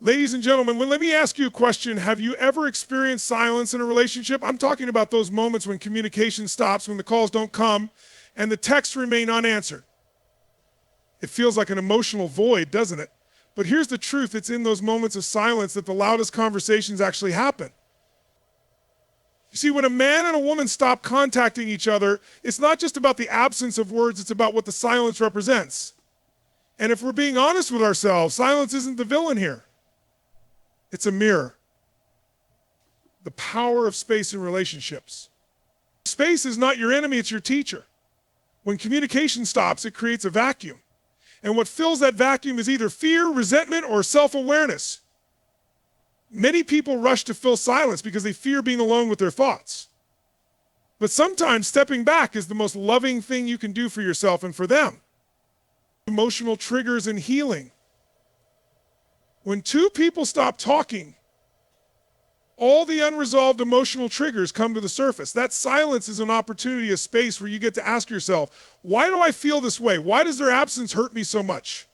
Ladies and gentlemen, let me ask you a question. Have you ever experienced silence in a relationship? I'm talking about those moments when communication stops, when the calls don't come, and the texts remain unanswered. It feels like an emotional void, doesn't it? But here's the truth. It's in those moments of silence that the loudest conversations actually happen. You see, when a man and a woman stop contacting each other, it's not just about the absence of words, it's about what the silence represents. And if we're being honest with ourselves, silence isn't the villain here. It's a mirror. The power of space in relationships. Space is not your enemy, it's your teacher. When communication stops, it creates a vacuum. And what fills that vacuum is either fear, resentment, or self-awareness. Many people rush to fill silence because they fear being alone with their thoughts. But sometimes stepping back is the most loving thing you can do for yourself and for them. Emotional triggers and healing. When two people stop talking, all the unresolved emotional triggers come to the surface. That silence is an opportunity, a space where you get to ask yourself, why do I feel this way? Why does their absence hurt me so much?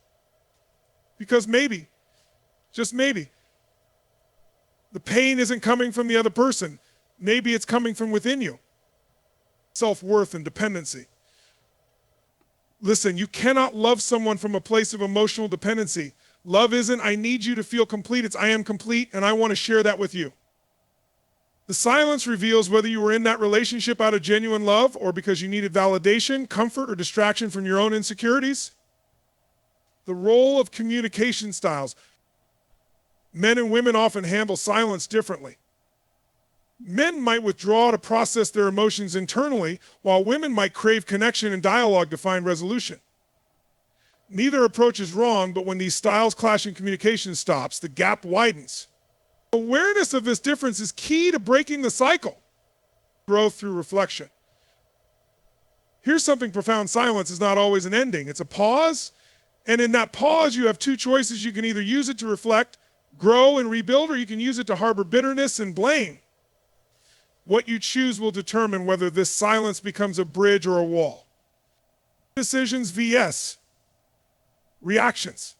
Because maybe, just maybe, the pain isn't coming from the other person. Maybe it's coming from within you. Self-worth and dependency. Listen, you cannot love someone from a place of emotional dependency. Love isn't, I need you to feel complete. It's, I am complete, and I want to share that with you. The silence reveals whether you were in that relationship out of genuine love or because you needed validation, comfort, or distraction from your own insecurities. The role of communication styles. Men and women often handle silence differently. Men might withdraw to process their emotions internally, while women might crave connection and dialogue to find resolution. Neither approach is wrong, but when these styles clash and communication stops, the gap widens. Awareness of this difference is key to breaking the cycle. Growth through reflection. Here's something profound. Silence is not always an ending. It's a pause, and in that pause, you have two choices. You can either use it to reflect, grow, and rebuild, or you can use it to harbor bitterness and blame. What you choose will determine whether this silence becomes a bridge or a wall. Decisions vs. reactions.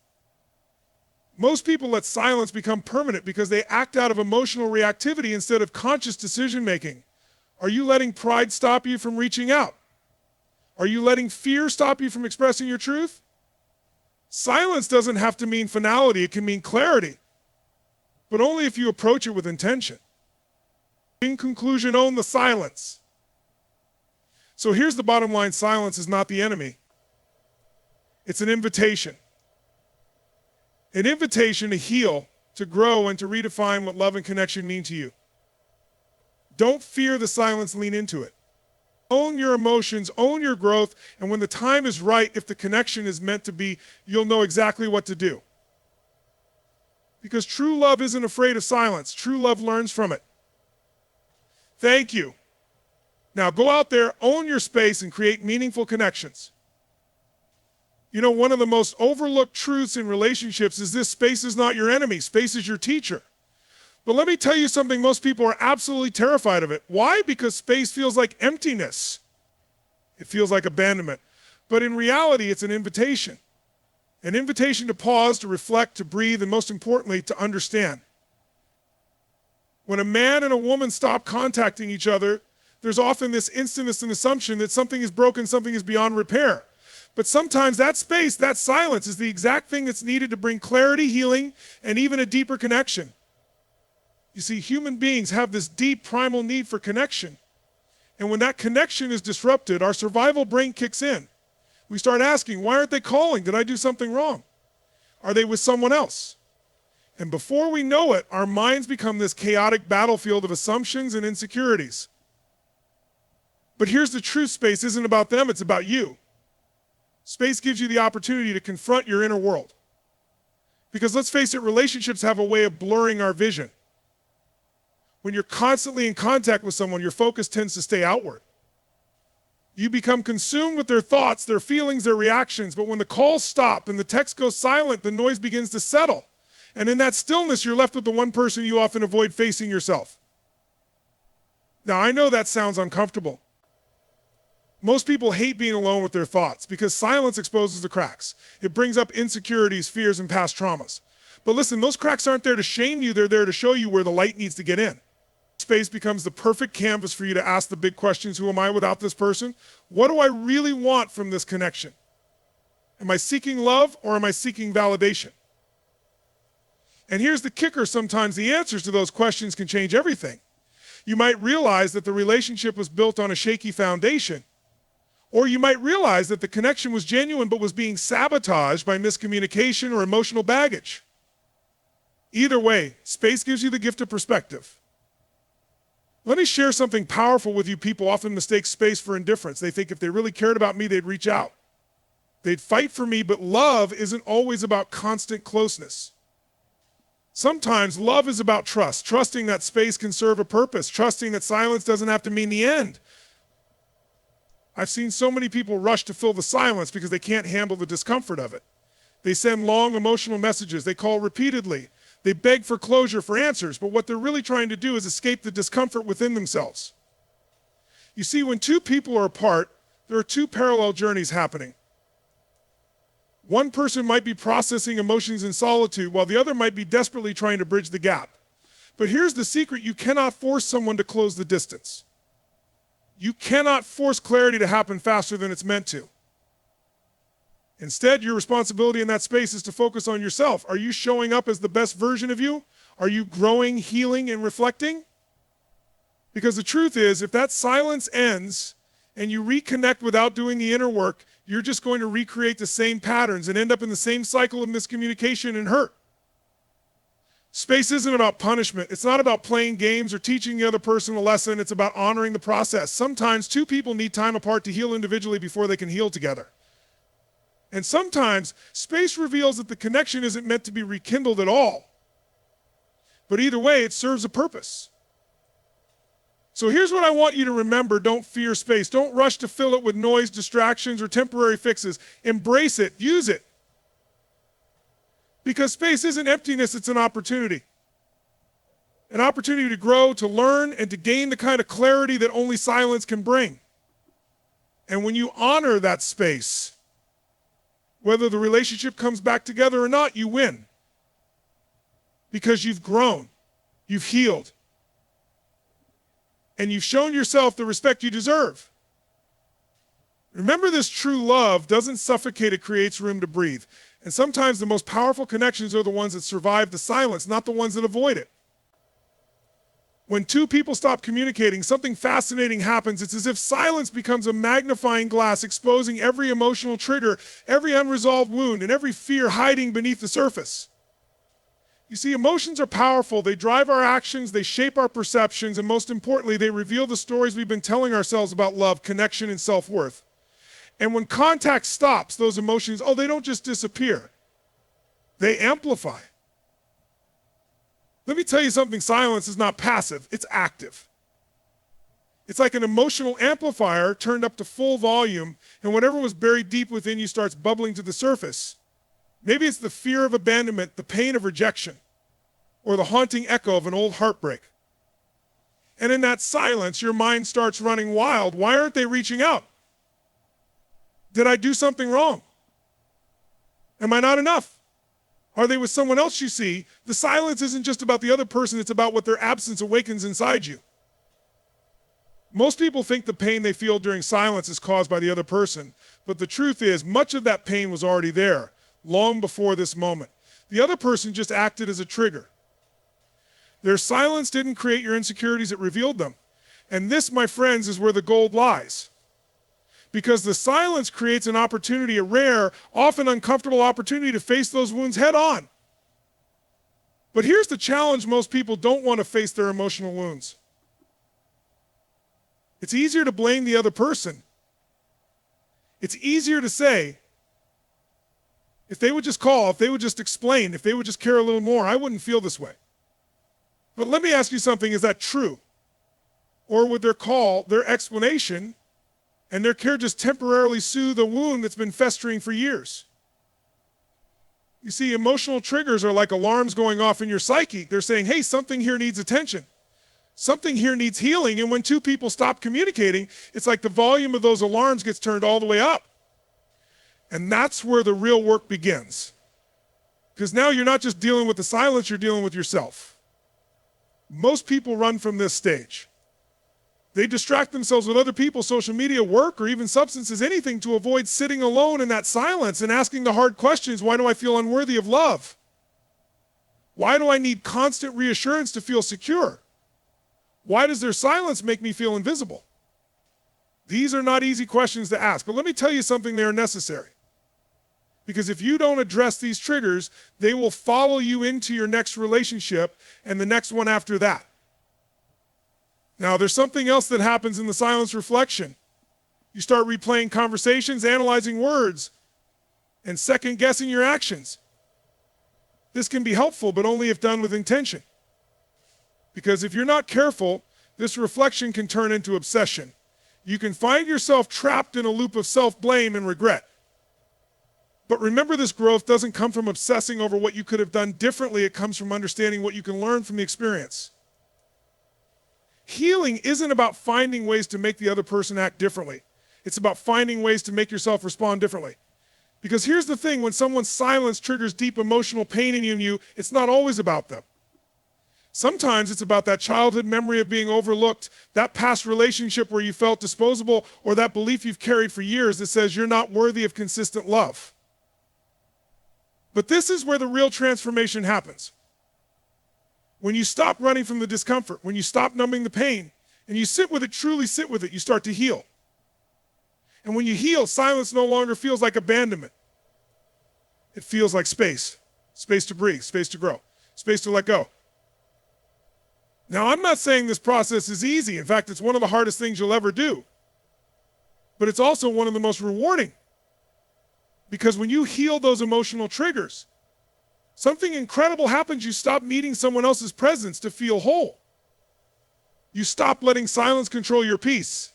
Most people let silence become permanent because they act out of emotional reactivity instead of conscious decision making. Are you letting pride stop you from reaching out? Are you letting fear stop you from expressing your truth? Silence doesn't have to mean finality, it can mean clarity, but only if you approach it with intention. In conclusion, own the silence. So here's the bottom line: silence is not the enemy. It's an invitation. An invitation to heal, to grow, and to redefine what love and connection mean to you. Don't fear the silence, lean into it. Own your emotions, own your growth, and when the time is right, if the connection is meant to be, you'll know exactly what to do. Because true love isn't afraid of silence. True love learns from it. Thank you. Now go out there, own your space, and create meaningful connections. You know, one of the most overlooked truths in relationships is this: space is not your enemy, space is your teacher. But let me tell you something, most people are absolutely terrified of it. Why? Because space feels like emptiness. It feels like abandonment. But in reality, it's an invitation. An invitation to pause, to reflect, to breathe, and most importantly, to understand. When a man and a woman stop contacting each other, there's often this instant assumption that something is broken, something is beyond repair. But sometimes that space, that silence, is the exact thing that's needed to bring clarity, healing, and even a deeper connection. You see, human beings have this deep primal need for connection. And when that connection is disrupted, our survival brain kicks in. We start asking, why aren't they calling? Did I do something wrong? Are they with someone else? And before we know it, our minds become this chaotic battlefield of assumptions and insecurities. But here's the truth: space isn't about them, it's about you. Space gives you the opportunity to confront your inner world. Because let's face it, relationships have a way of blurring our vision. When you're constantly in contact with someone, your focus tends to stay outward. You become consumed with their thoughts, their feelings, their reactions, but when the calls stop and the text goes silent, the noise begins to settle. And in that stillness, you're left with the one person you often avoid facing: yourself. Now, I know that sounds uncomfortable. Most people hate being alone with their thoughts because silence exposes the cracks. It brings up insecurities, fears, and past traumas. But listen, those cracks aren't there to shame you. They're there to show you where the light needs to get in. Space becomes the perfect canvas for you to ask the big questions. Who am I without this person? What do I really want from this connection? Am I seeking love or am I seeking validation? And here's the kicker. Sometimes the answers to those questions can change everything. You might realize that the relationship was built on a shaky foundation, or you might realize that the connection was genuine but was being sabotaged by miscommunication or emotional baggage. Either way, space gives you the gift of perspective. Let me share something powerful with you. People often mistake space for indifference. They think if they really cared about me, they'd reach out. They'd fight for me, but love isn't always about constant closeness. Sometimes love is about trust, trusting that space can serve a purpose, trusting that silence doesn't have to mean the end. I've seen so many people rush to fill the silence because they can't handle the discomfort of it. They send long emotional messages. They call repeatedly. They beg for closure, for answers, but what they're really trying to do is escape the discomfort within themselves. You see, when two people are apart, there are two parallel journeys happening. One person might be processing emotions in solitude, while the other might be desperately trying to bridge the gap. But here's the secret: you cannot force someone to close the distance. You cannot force clarity to happen faster than it's meant to. Instead, your responsibility in that space is to focus on yourself. Are you showing up as the best version of you? Are you growing, healing, and reflecting? Because the truth is, if that silence ends and you reconnect without doing the inner work, you're just going to recreate the same patterns and end up in the same cycle of miscommunication and hurt. Space isn't about punishment. It's not about playing games or teaching the other person a lesson. It's about honoring the process. Sometimes two people need time apart to heal individually before they can heal together. And sometimes space reveals that the connection isn't meant to be rekindled at all. But either way, it serves a purpose. So here's what I want you to remember. Don't fear space. Don't rush to fill it with noise, distractions, or temporary fixes. Embrace it. Use it. Because space isn't emptiness, it's an opportunity. An opportunity to grow, to learn, and to gain the kind of clarity that only silence can bring. And when you honor that space, whether the relationship comes back together or not, you win. Because you've grown, you've healed, and you've shown yourself the respect you deserve. Remember this: true love doesn't suffocate, it creates room to breathe. And sometimes the most powerful connections are the ones that survive the silence, not the ones that avoid it. When two people stop communicating, something fascinating happens. It's as if silence becomes a magnifying glass, exposing every emotional trigger, every unresolved wound, and every fear hiding beneath the surface. You see, emotions are powerful. They drive our actions, they shape our perceptions, and most importantly, they reveal the stories we've been telling ourselves about love, connection, and self-worth. And when contact stops, those emotions, they don't just disappear. They amplify. Let me tell you something: silence is not passive, it's active. It's like an emotional amplifier turned up to full volume, and whatever was buried deep within you starts bubbling to the surface. Maybe it's the fear of abandonment, the pain of rejection, or the haunting echo of an old heartbreak. And in that silence, your mind starts running wild. Why aren't they reaching out? Did I do something wrong? Am I not enough? Are they with someone else? You see, the silence isn't just about the other person, it's about what their absence awakens inside you. Most people think the pain they feel during silence is caused by the other person, but the truth is, much of that pain was already there, long before this moment. The other person just acted as a trigger. Their silence didn't create your insecurities, it revealed them. And this, my friends, is where the gold lies. Because the silence creates an opportunity, a rare, often uncomfortable opportunity to face those wounds head on. But here's the challenge: most people don't want to face their emotional wounds. It's easier to blame the other person. It's easier to say, if they would just call, if they would just explain, if they would just care a little more, I wouldn't feel this way. But let me ask you something: is that true? Or would their call, their explanation, and their care just temporarily soothe a wound that's been festering for years? You see, emotional triggers are like alarms going off in your psyche. They're saying, hey, something here needs attention. Something here needs healing. And when two people stop communicating, it's like the volume of those alarms gets turned all the way up. And that's where the real work begins. Because now you're not just dealing with the silence, you're dealing with yourself. Most people run from this stage. They distract themselves with other people, social media, work, or even substances, anything to avoid sitting alone in that silence and asking the hard questions. Why do I feel unworthy of love? Why do I need constant reassurance to feel secure? Why does their silence make me feel invisible? These are not easy questions to ask, but let me tell you something, they are necessary. Because if you don't address these triggers, they will follow you into your next relationship and the next one after that. Now, there's something else that happens in the silence reflection. You start replaying conversations, analyzing words, and second-guessing your actions. This can be helpful, but only if done with intention. Because if you're not careful, this reflection can turn into obsession. You can find yourself trapped in a loop of self-blame and regret. But remember, this growth doesn't come from obsessing over what you could have done differently. It comes from understanding what you can learn from the experience. Healing isn't about finding ways to make the other person act differently. It's about finding ways to make yourself respond differently. Because here's the thing, when someone's silence triggers deep emotional pain in you, it's not always about them. Sometimes it's about that childhood memory of being overlooked, that past relationship where you felt disposable, or that belief you've carried for years that says you're not worthy of consistent love. But this is where the real transformation happens. When you stop running from the discomfort, when you stop numbing the pain, and you sit with it, truly sit with it, you start to heal. And when you heal, silence no longer feels like abandonment. It feels like space. Space to breathe, space to grow, space to let go. Now, I'm not saying this process is easy. In fact, it's one of the hardest things you'll ever do. But it's also one of the most rewarding. Because when you heal those emotional triggers, something incredible happens. You stop needing someone else's presence to feel whole. You stop letting silence control your peace.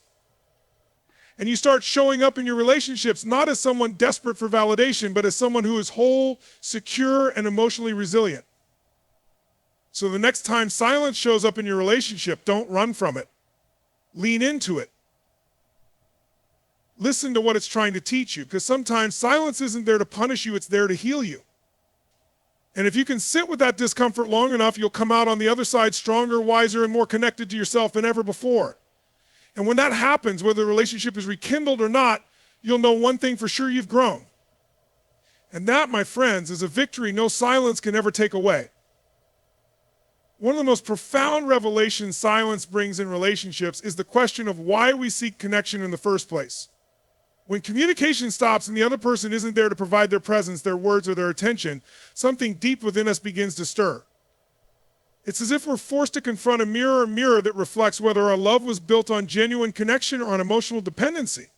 And you start showing up in your relationships not as someone desperate for validation, but as someone who is whole, secure, and emotionally resilient. So the next time silence shows up in your relationship, don't run from it. Lean into it. Listen to what it's trying to teach you, because sometimes silence isn't there to punish you, it's there to heal you. And if you can sit with that discomfort long enough, you'll come out on the other side stronger, wiser, and more connected to yourself than ever before. And when that happens, whether the relationship is rekindled or not, you'll know one thing for sure: you've grown. And that, my friends, is a victory no silence can ever take away. One of the most profound revelations silence brings in relationships is the question of why we seek connection in the first place. When communication stops and the other person isn't there to provide their presence, their words, or their attention, something deep within us begins to stir. It's as if we're forced to confront a mirror that reflects whether our love was built on genuine connection or on emotional dependency.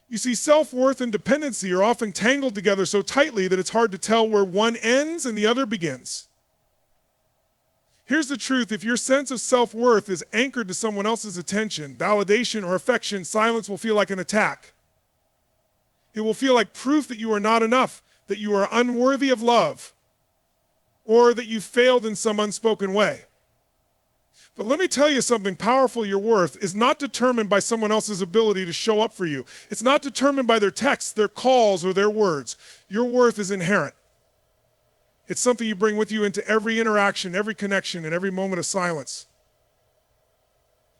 You see, self-worth and dependency are often tangled together so tightly that it's hard to tell where one ends and the other begins. Here's the truth: if your sense of self-worth is anchored to someone else's attention, validation, or affection, silence will feel like an attack. It will feel like proof that you are not enough, that you are unworthy of love, or that you failed in some unspoken way. But let me tell you something powerful: your worth is not determined by someone else's ability to show up for you. It's not determined by their texts, their calls, or their words. Your worth is inherent. It's something you bring with you into every interaction, every connection, and every moment of silence.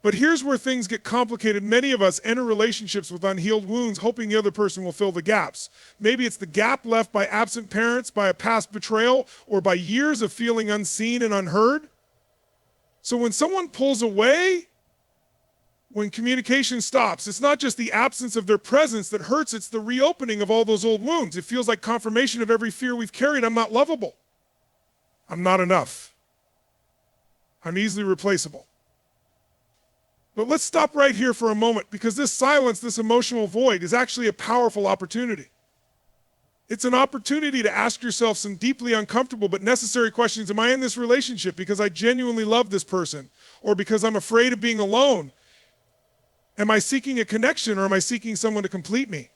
But here's where things get complicated. Many of us enter relationships with unhealed wounds, hoping the other person will fill the gaps. Maybe it's the gap left by absent parents, by a past betrayal, or by years of feeling unseen and unheard. So when someone pulls away, when communication stops, it's not just the absence of their presence that hurts, it's the reopening of all those old wounds. It feels like confirmation of every fear we've carried. I'm not lovable. I'm not enough. I'm easily replaceable. But let's stop right here for a moment, because this silence, this emotional void, is actually a powerful opportunity. It's an opportunity to ask yourself some deeply uncomfortable but necessary questions. Am I in this relationship because I genuinely love this person, or because I'm afraid of being alone? Am I seeking a connection, or am I seeking someone to complete me?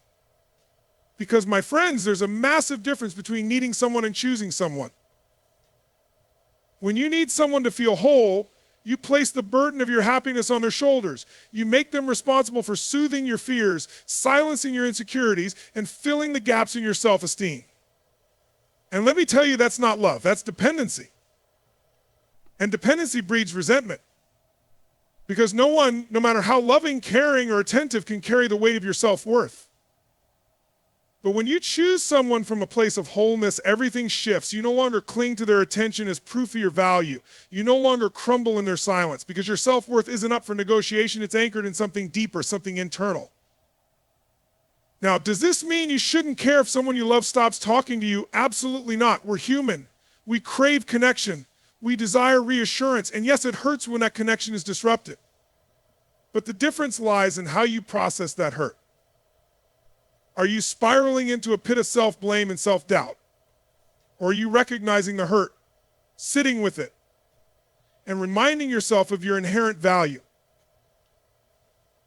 Because, my friends, there's a massive difference between needing someone and choosing someone. When you need someone to feel whole, you place the burden of your happiness on their shoulders. You make them responsible for soothing your fears, silencing your insecurities, and filling the gaps in your self-esteem. And let me tell you, that's not love, that's dependency. And dependency breeds resentment. Because no one, no matter how loving, caring, or attentive, can carry the weight of your self-worth. But when you choose someone from a place of wholeness, everything shifts. You no longer cling to their attention as proof of your value. You no longer crumble in their silence because your self-worth isn't up for negotiation. It's anchored in something deeper, something internal. Now, does this mean you shouldn't care if someone you love stops talking to you? Absolutely not. We're human. We crave connection. We desire reassurance. And yes, it hurts when that connection is disrupted. But the difference lies in how you process that hurt. Are you spiraling into a pit of self-blame and self-doubt? Or are you recognizing the hurt, sitting with it, and reminding yourself of your inherent value?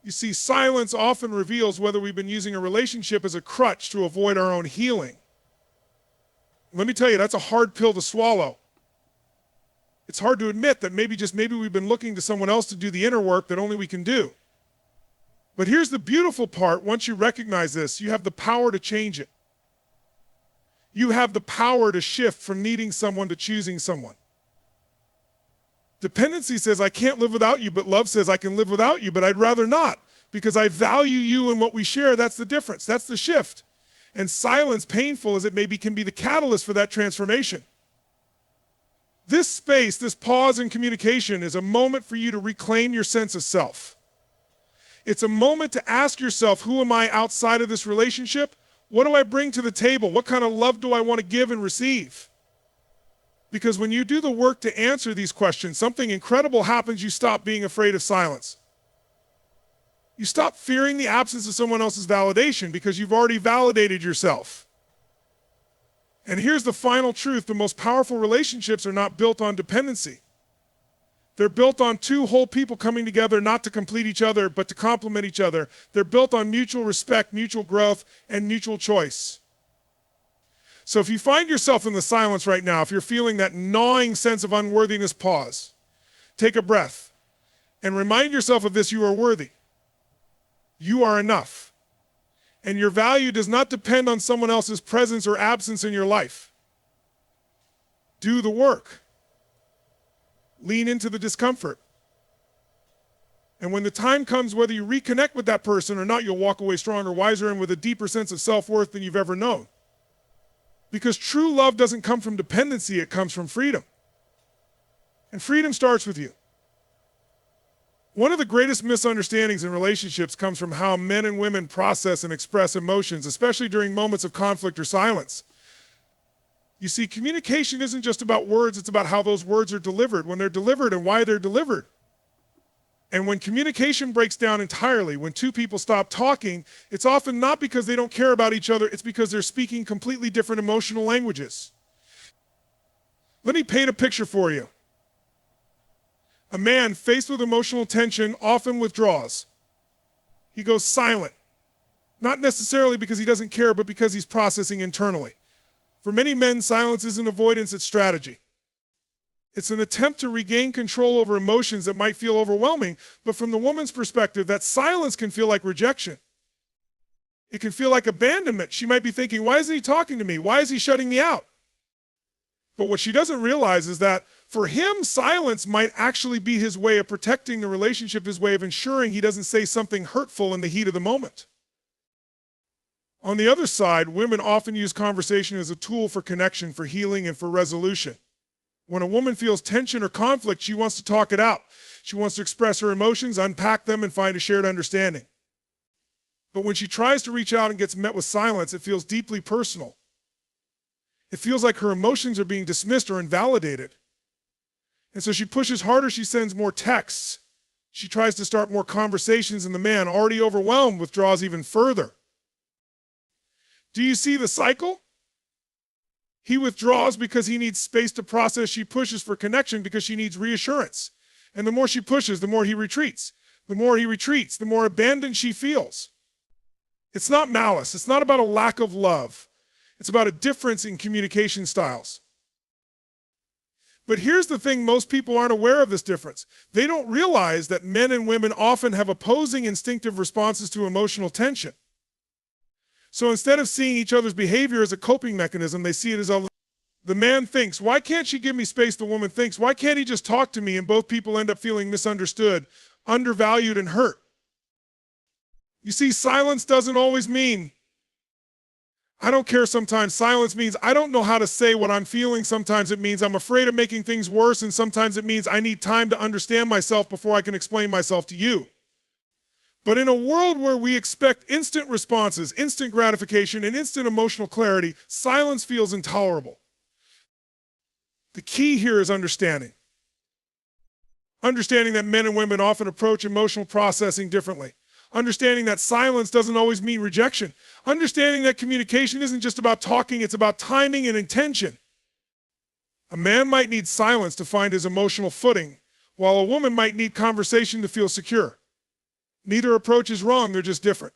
You see, silence often reveals whether we've been using a relationship as a crutch to avoid our own healing. Let me tell you, that's a hard pill to swallow. It's hard to admit that maybe we've been looking to someone else to do the inner work that only we can do. But here's the beautiful part. Once you recognize this, you have the power to change it. You have the power to shift from needing someone to choosing someone. Dependency says, I can't live without you, but love says, I can live without you, but I'd rather not, because I value you and what we share. That's the difference. That's the shift. And silence, painful as it may be, can be the catalyst for that transformation. This space, this pause in communication, is a moment for you to reclaim your sense of self. It's a moment to ask yourself, who am I outside of this relationship? What do I bring to the table? What kind of love do I want to give and receive? Because when you do the work to answer these questions, something incredible happens. You stop being afraid of silence. You stop fearing the absence of someone else's validation because you've already validated yourself. And here's the final truth. The most powerful relationships are not built on dependency. They're built on two whole people coming together not to complete each other, but to complement each other. They're built on mutual respect, mutual growth, and mutual choice. So if you find yourself in the silence right now, if you're feeling that gnawing sense of unworthiness, pause. Take a breath and remind yourself of this: you are worthy. You are enough. And your value does not depend on someone else's presence or absence in your life. Do the work. Lean into the discomfort. And when the time comes, whether you reconnect with that person or not, you'll walk away stronger, wiser, and with a deeper sense of self-worth than you've ever known. Because true love doesn't come from dependency, it comes from freedom. And freedom starts with you. One of the greatest misunderstandings in relationships comes from how men and women process and express emotions, especially during moments of conflict or silence. You see, communication isn't just about words, it's about how those words are delivered, when they're delivered and why they're delivered. And when communication breaks down entirely, when two people stop talking, it's often not because they don't care about each other, it's because they're speaking completely different emotional languages. Let me paint a picture for you. A man faced with emotional tension often withdraws. He goes silent, not necessarily because he doesn't care, but because he's processing internally. For many men, silence isn't avoidance, it's strategy. It's an attempt to regain control over emotions that might feel overwhelming, but from the woman's perspective, that silence can feel like rejection. It can feel like abandonment. She might be thinking, why isn't he talking to me? Why is he shutting me out? But what she doesn't realize is that for him, silence might actually be his way of protecting the relationship, his way of ensuring he doesn't say something hurtful in the heat of the moment. On the other side, women often use conversation as a tool for connection, for healing, and for resolution. When a woman feels tension or conflict, she wants to talk it out. She wants to express her emotions, unpack them, and find a shared understanding. But when she tries to reach out and gets met with silence, it feels deeply personal. It feels like her emotions are being dismissed or invalidated. And so she pushes harder, she sends more texts. She tries to start more conversations, and the man, already overwhelmed, withdraws even further. Do you see the cycle? He withdraws because he needs space to process. She pushes for connection because she needs reassurance. And the more she pushes, the more he retreats. The more he retreats, the more abandoned she feels. It's not malice. It's not about a lack of love. It's about a difference in communication styles. But here's the thing, most people aren't aware of this difference. They don't realize that men and women often have opposing instinctive responses to emotional tension. So instead of seeing each other's behavior as a coping mechanism, they see it as a The man thinks, why can't she give me space? The woman thinks, why can't he just talk to me? And both people end up feeling misunderstood, undervalued, and hurt. You see, silence doesn't always mean I don't care. Sometimes silence means I don't know how to say what I'm feeling. Sometimes it means I'm afraid of making things worse. And sometimes it means I need time to understand myself before I can explain myself to you. But in a world where we expect instant responses, instant gratification, and instant emotional clarity, silence feels intolerable. The key here is understanding. Understanding that men and women often approach emotional processing differently. Understanding that silence doesn't always mean rejection. Understanding that communication isn't just about talking, it's about timing and intention. A man might need silence to find his emotional footing, while a woman might need conversation to feel secure. Neither approach is wrong, they're just different.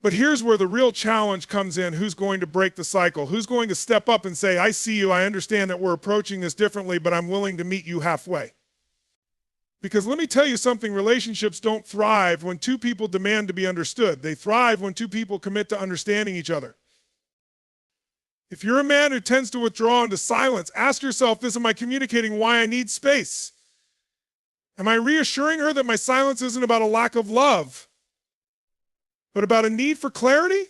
But here's where the real challenge comes in. Who's going to break the cycle? Who's going to step up and say, I see you, I understand that we're approaching this differently, but I'm willing to meet you halfway. Because let me tell you something, relationships don't thrive when two people demand to be understood. They thrive when two people commit to understanding each other. If you're a man who tends to withdraw into silence, ask yourself this: am I communicating why I need space? Am I reassuring her that my silence isn't about a lack of love, but about a need for clarity?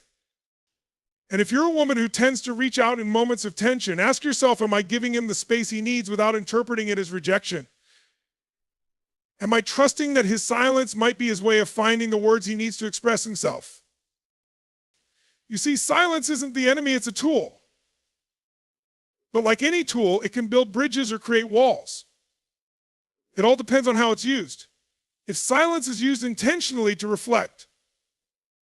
And if you're a woman who tends to reach out in moments of tension, ask yourself, am I giving him the space he needs without interpreting it as rejection? Am I trusting that his silence might be his way of finding the words he needs to express himself? You see, silence isn't the enemy, it's a tool. But like any tool, it can build bridges or create walls. It all depends on how it's used. If silence is used intentionally to reflect,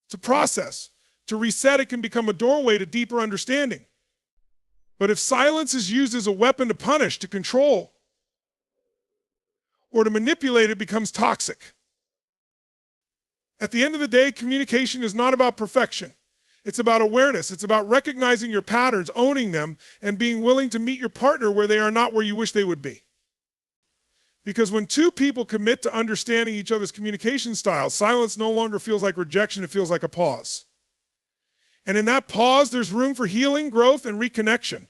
to process, to reset, it can become a doorway to deeper understanding. But if silence is used as a weapon to punish, to control, or to manipulate, it becomes toxic. At the end of the day, communication is not about perfection. It's about awareness. It's about recognizing your patterns, owning them, and being willing to meet your partner where they are not where you wish they would be. Because when two people commit to understanding each other's communication styles, silence no longer feels like rejection, it feels like a pause. And in that pause, there's room for healing, growth, and reconnection.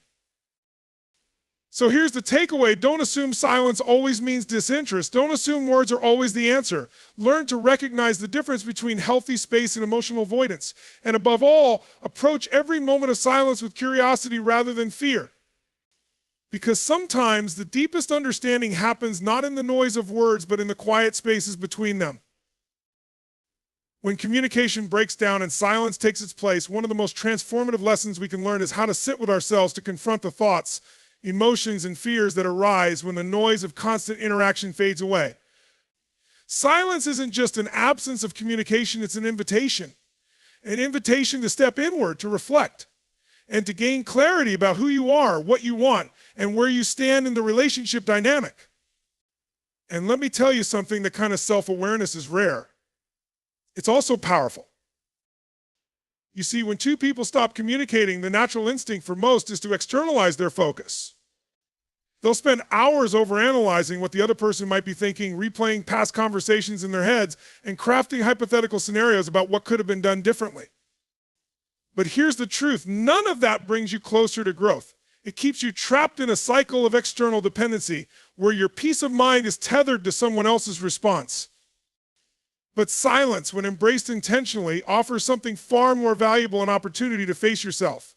So here's the takeaway. Don't assume silence always means disinterest. Don't assume words are always the answer. Learn to recognize the difference between healthy space and emotional avoidance. And above all, approach every moment of silence with curiosity rather than fear. Because sometimes the deepest understanding happens not in the noise of words, but in the quiet spaces between them. When communication breaks down and silence takes its place, one of the most transformative lessons we can learn is how to sit with ourselves to confront the thoughts, emotions, and fears that arise when the noise of constant interaction fades away. Silence isn't just an absence of communication, it's an invitation to step inward, to reflect, and to gain clarity about who you are, what you want, and where you stand in the relationship dynamic. And let me tell you something, that kind of self-awareness is rare. It's also powerful. You see, when two people stop communicating, the natural instinct for most is to externalize their focus. They'll spend hours overanalyzing what the other person might be thinking, replaying past conversations in their heads, and crafting hypothetical scenarios about what could have been done differently. But here's the truth, none of that brings you closer to growth. It keeps you trapped in a cycle of external dependency, where your peace of mind is tethered to someone else's response. But silence, when embraced intentionally, offers something far more valuable: an opportunity to face yourself.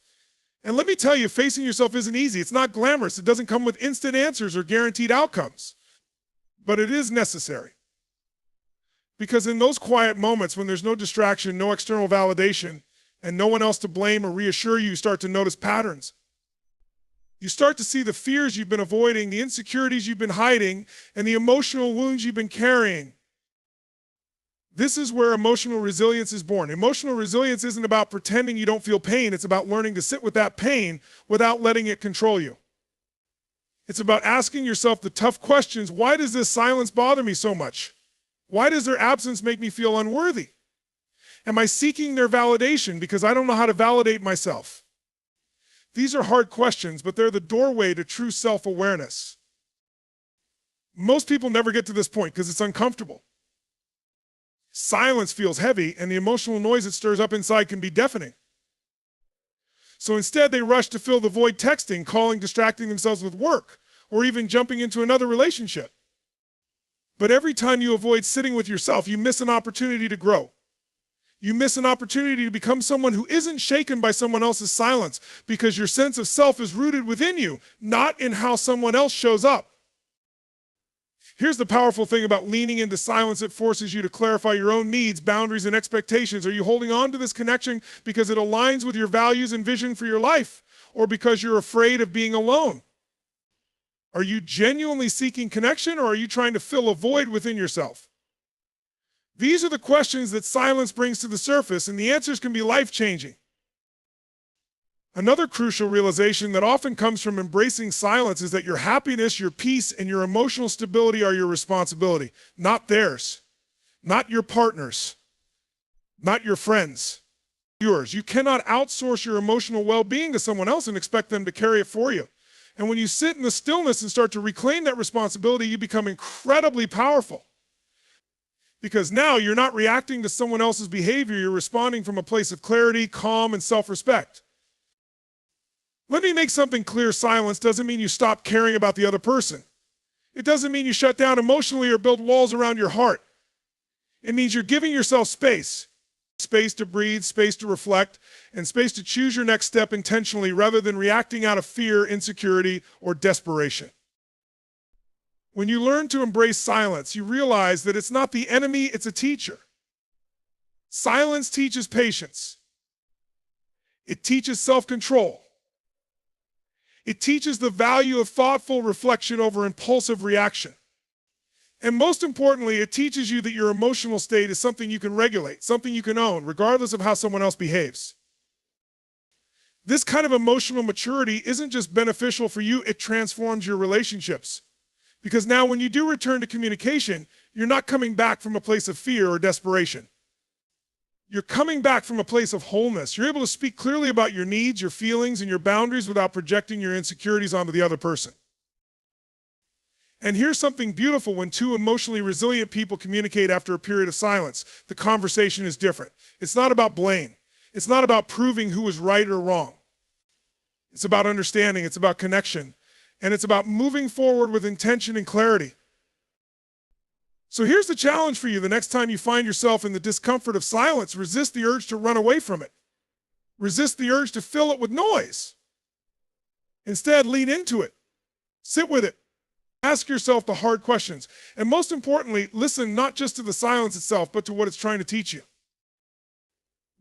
And let me tell you, facing yourself isn't easy. It's not glamorous. It doesn't come with instant answers or guaranteed outcomes. But it is necessary. Because in those quiet moments when there's no distraction, no external validation, and no one else to blame or reassure you, you start to notice patterns. You start to see the fears you've been avoiding, the insecurities you've been hiding, and the emotional wounds you've been carrying. This is where emotional resilience is born. Emotional resilience isn't about pretending you don't feel pain. It's about learning to sit with that pain without letting it control you. It's about asking yourself the tough questions. Why does this silence bother me so much? Why does their absence make me feel unworthy? Am I seeking their validation because I don't know how to validate myself? These are hard questions, but they're the doorway to true self-awareness. Most people never get to this point because it's uncomfortable. Silence feels heavy, and the emotional noise it stirs up inside can be deafening. So instead, they rush to fill the void texting, calling, distracting themselves with work, or even jumping into another relationship. But every time you avoid sitting with yourself, you miss an opportunity to grow. You miss an opportunity to become someone who isn't shaken by someone else's silence, because your sense of self is rooted within you, not in how someone else shows up. Here's the powerful thing about leaning into silence: it forces you to clarify your own needs, boundaries, and expectations. Are you holding on to this connection because it aligns with your values and vision for your life, or because you're afraid of being alone? Are you genuinely seeking connection, or are you trying to fill a void within yourself? These are the questions that silence brings to the surface, and the answers can be life-changing. Another crucial realization that often comes from embracing silence is that your happiness, your peace, and your emotional stability are your responsibility, not theirs, not your partner's, not your friends, yours. You cannot outsource your emotional well-being to someone else and expect them to carry it for you. And when you sit in the stillness and start to reclaim that responsibility, you become incredibly powerful. Because now you're not reacting to someone else's behavior, you're responding from a place of clarity, calm, and self-respect. Let me make something clear: silence doesn't mean you stop caring about the other person. It doesn't mean you shut down emotionally or build walls around your heart. It means you're giving yourself space. Space to breathe, space to reflect, and space to choose your next step intentionally rather than reacting out of fear, insecurity, or desperation. When you learn to embrace silence, you realize that it's not the enemy, it's a teacher. Silence teaches patience. It teaches self-control. It teaches the value of thoughtful reflection over impulsive reaction. And most importantly, it teaches you that your emotional state is something you can regulate, something you can own, regardless of how someone else behaves. This kind of emotional maturity isn't just beneficial for you, it transforms your relationships. Because now when you do return to communication, you're not coming back from a place of fear or desperation. You're coming back from a place of wholeness. You're able to speak clearly about your needs, your feelings, and your boundaries without projecting your insecurities onto the other person. And here's something beautiful: when two emotionally resilient people communicate after a period of silence, the conversation is different. It's not about blame. It's not about proving who is right or wrong. It's about understanding. It's about connection. And it's about moving forward with intention and clarity. So here's the challenge for you: the next time you find yourself in the discomfort of silence, resist the urge to run away from it. Resist the urge to fill it with noise. Instead, lean into it. Sit with it. Ask yourself the hard questions. And most importantly, listen not just to the silence itself, but to what it's trying to teach you.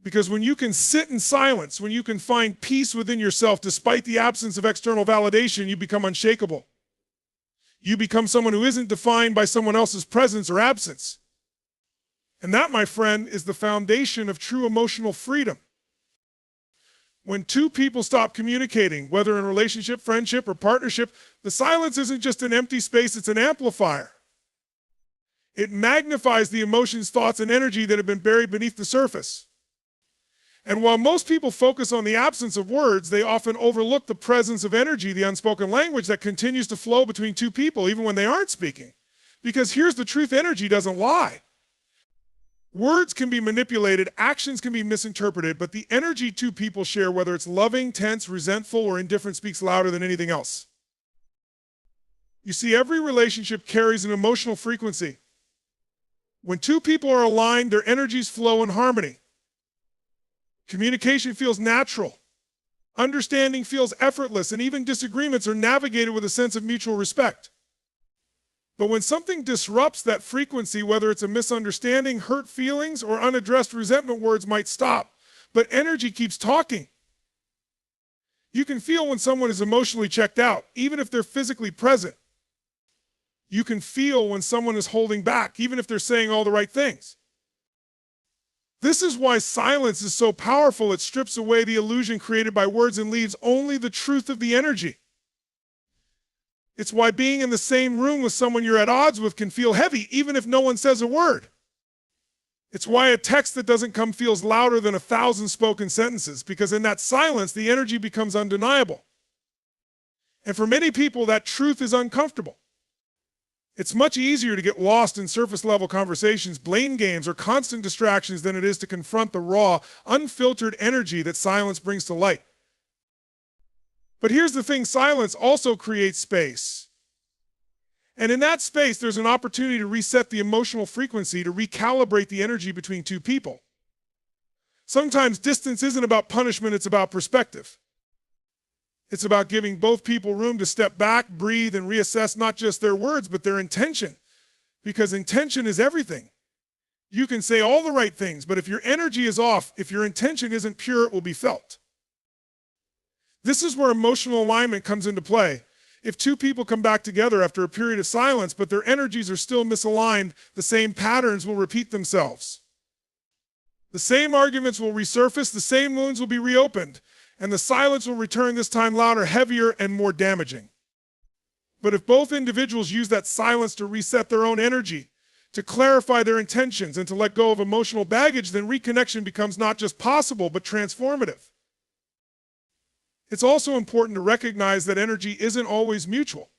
Because when you can sit in silence, when you can find peace within yourself despite the absence of external validation, you become unshakable. You become someone who isn't defined by someone else's presence or absence. And that, my friend, is the foundation of true emotional freedom. When two people stop communicating, whether in a relationship, friendship, or partnership, the silence isn't just an empty space, it's an amplifier. It magnifies the emotions, thoughts, and energy that have been buried beneath the surface. And while most people focus on the absence of words, they often overlook the presence of energy, the unspoken language that continues to flow between two people, even when they aren't speaking. Because here's the truth: energy doesn't lie. Words can be manipulated, actions can be misinterpreted, but the energy two people share, whether it's loving, tense, resentful, or indifferent, speaks louder than anything else. You see, every relationship carries an emotional frequency. When two people are aligned, their energies flow in harmony. Communication feels natural. Understanding feels effortless, and even disagreements are navigated with a sense of mutual respect. But when something disrupts that frequency, whether it's a misunderstanding, hurt feelings, or unaddressed resentment, words might stop, but energy keeps talking. You can feel when someone is emotionally checked out, even if they're physically present. You can feel when someone is holding back, even if they're saying all the right things. This is why silence is so powerful. It strips away the illusion created by words and leaves only the truth of the energy. It's why being in the same room with someone you're at odds with can feel heavy, even if no one says a word. It's why a text that doesn't come feels louder than 1,000 spoken sentences, because in that silence, the energy becomes undeniable. And for many people, that truth is uncomfortable. It's much easier to get lost in surface-level conversations, blame games, or constant distractions than it is to confront the raw, unfiltered energy that silence brings to light. But here's the thing, silence also creates space. And in that space, there's an opportunity to reset the emotional frequency, to recalibrate the energy between two people. Sometimes distance isn't about punishment, it's about perspective. It's about giving both people room to step back, breathe, and reassess not just their words, but their intention. Because intention is everything. You can say all the right things, but if your energy is off, if your intention isn't pure, it will be felt. This is where emotional alignment comes into play. If two people come back together after a period of silence, but their energies are still misaligned, the same patterns will repeat themselves. The same arguments will resurface, the same wounds will be reopened, and the silence will return, this time louder, heavier, and more damaging. But if both individuals use that silence to reset their own energy, to clarify their intentions, and to let go of emotional baggage, then reconnection becomes not just possible, but transformative. It's also important to recognize that energy isn't always mutual.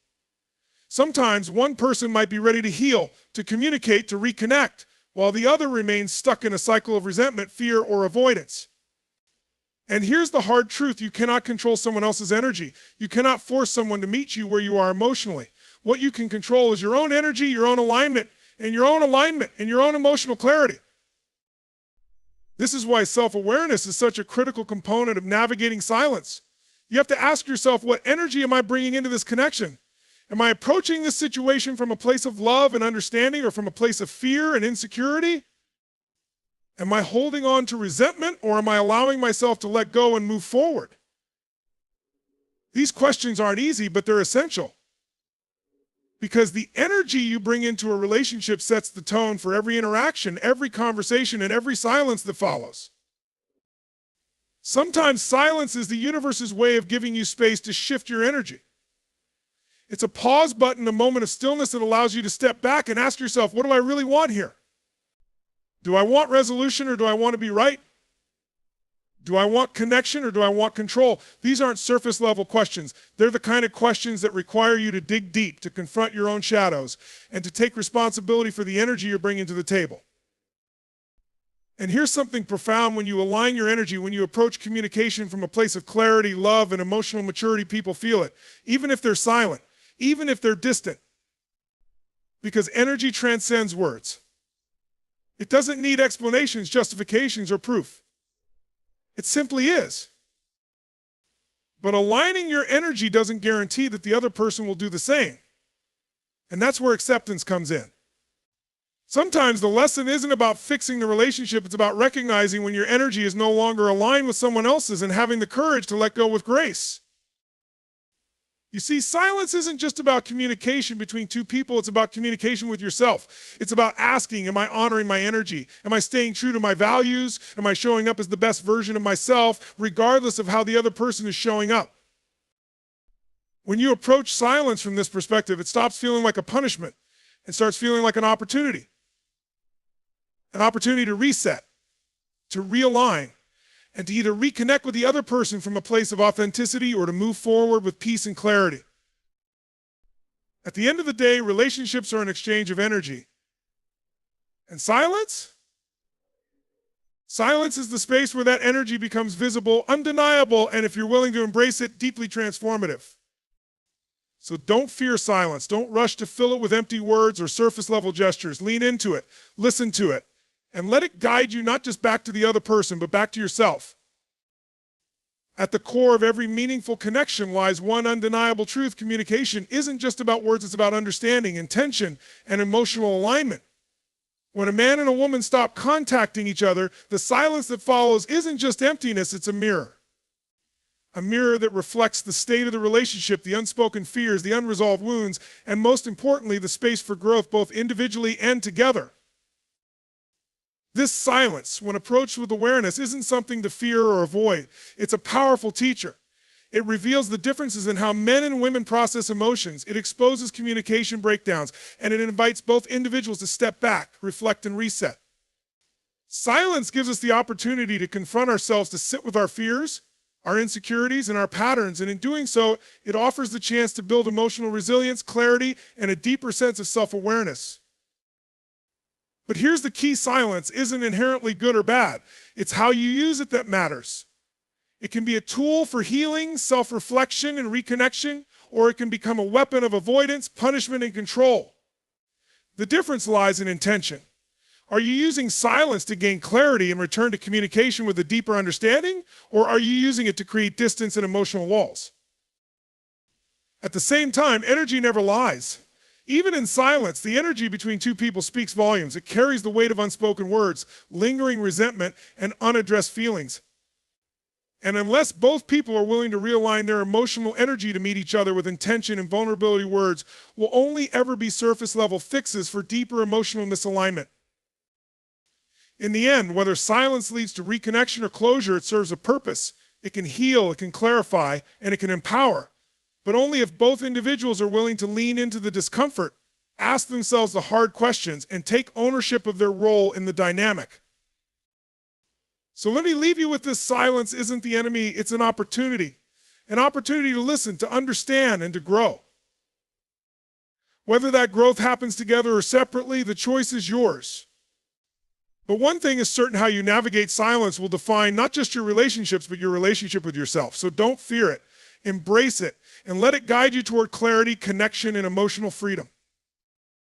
Sometimes one person might be ready to heal, to communicate, to reconnect, while the other remains stuck in a cycle of resentment, fear, or avoidance. And here's the hard truth: you cannot control someone else's energy. You cannot force someone to meet you where you are emotionally. What you can control is your own energy, your own alignment, and your own emotional clarity. This is why self-awareness is such a critical component of navigating silence. You have to ask yourself, what energy am I bringing into this connection? Am I approaching this situation from a place of love and understanding, or from a place of fear and insecurity? Am I holding on to resentment, or am I allowing myself to let go and move forward? These questions aren't easy, but they're essential. Because the energy you bring into a relationship sets the tone for every interaction, every conversation, and every silence that follows. Sometimes silence is the universe's way of giving you space to shift your energy. It's a pause button, a moment of stillness that allows you to step back and ask yourself, what do I really want here? Do I want resolution, or do I want to be right? Do I want connection, or do I want control? These aren't surface level questions. They're the kind of questions that require you to dig deep, to confront your own shadows, and to take responsibility for the energy you're bringing to the table. And here's something profound: when you align your energy, when you approach communication from a place of clarity, love, and emotional maturity, people feel it, even if they're silent, even if they're distant. Because energy transcends words. It doesn't need explanations, justifications, or proof. It simply is. But aligning your energy doesn't guarantee that the other person will do the same. And that's where acceptance comes in. Sometimes the lesson isn't about fixing the relationship, it's about recognizing when your energy is no longer aligned with someone else's and having the courage to let go with grace. You see, silence isn't just about communication between two people, it's about communication with yourself. It's about asking, am I honoring my energy? Am I staying true to my values? Am I showing up as the best version of myself, regardless of how the other person is showing up? When you approach silence from this perspective, it stops feeling like a punishment and starts feeling like an opportunity. An opportunity to reset, to realign, and to either reconnect with the other person from a place of authenticity, or to move forward with peace and clarity. At the end of the day, relationships are an exchange of energy. And silence? Silence is the space where that energy becomes visible, undeniable, and if you're willing to embrace it, deeply transformative. So don't fear silence. Don't rush to fill it with empty words or surface-level gestures. Lean into it, listen to it, and let it guide you not just back to the other person, but back to yourself. At the core of every meaningful connection lies one undeniable truth: communication isn't just about words, it's about understanding, intention, and emotional alignment. When a man and a woman stop contacting each other, the silence that follows isn't just emptiness, it's a mirror. A mirror that reflects the state of the relationship, the unspoken fears, the unresolved wounds, and most importantly, the space for growth, both individually and together. This silence, when approached with awareness, isn't something to fear or avoid. It's a powerful teacher. It reveals the differences in how men and women process emotions. It exposes communication breakdowns, and it invites both individuals to step back, reflect, and reset. Silence gives us the opportunity to confront ourselves, to sit with our fears, our insecurities, and our patterns, and in doing so, it offers the chance to build emotional resilience, clarity, and a deeper sense of self-awareness. But here's the key: silence isn't inherently good or bad. It's how you use it that matters. It can be a tool for healing, self-reflection, and reconnection, or it can become a weapon of avoidance, punishment, and control. The difference lies in intention. Are you using silence to gain clarity and return to communication with a deeper understanding, or are you using it to create distance and emotional walls? At the same time, energy never lies. Even in silence, the energy between two people speaks volumes. It carries the weight of unspoken words, lingering resentment, and unaddressed feelings. And unless both people are willing to realign their emotional energy to meet each other with intention and vulnerability, words will only ever be surface level fixes for deeper emotional misalignment. In the end, whether silence leads to reconnection or closure, it serves a purpose. It can heal, it can clarify, and it can empower. But only if both individuals are willing to lean into the discomfort, ask themselves the hard questions, and take ownership of their role in the dynamic. So let me leave you with this: silence isn't the enemy, it's an opportunity. An opportunity to listen, to understand, and to grow. Whether that growth happens together or separately, the choice is yours. But one thing is certain: how you navigate silence will define not just your relationships, but your relationship with yourself. So don't fear it, embrace it, and let it guide you toward clarity, connection, and emotional freedom.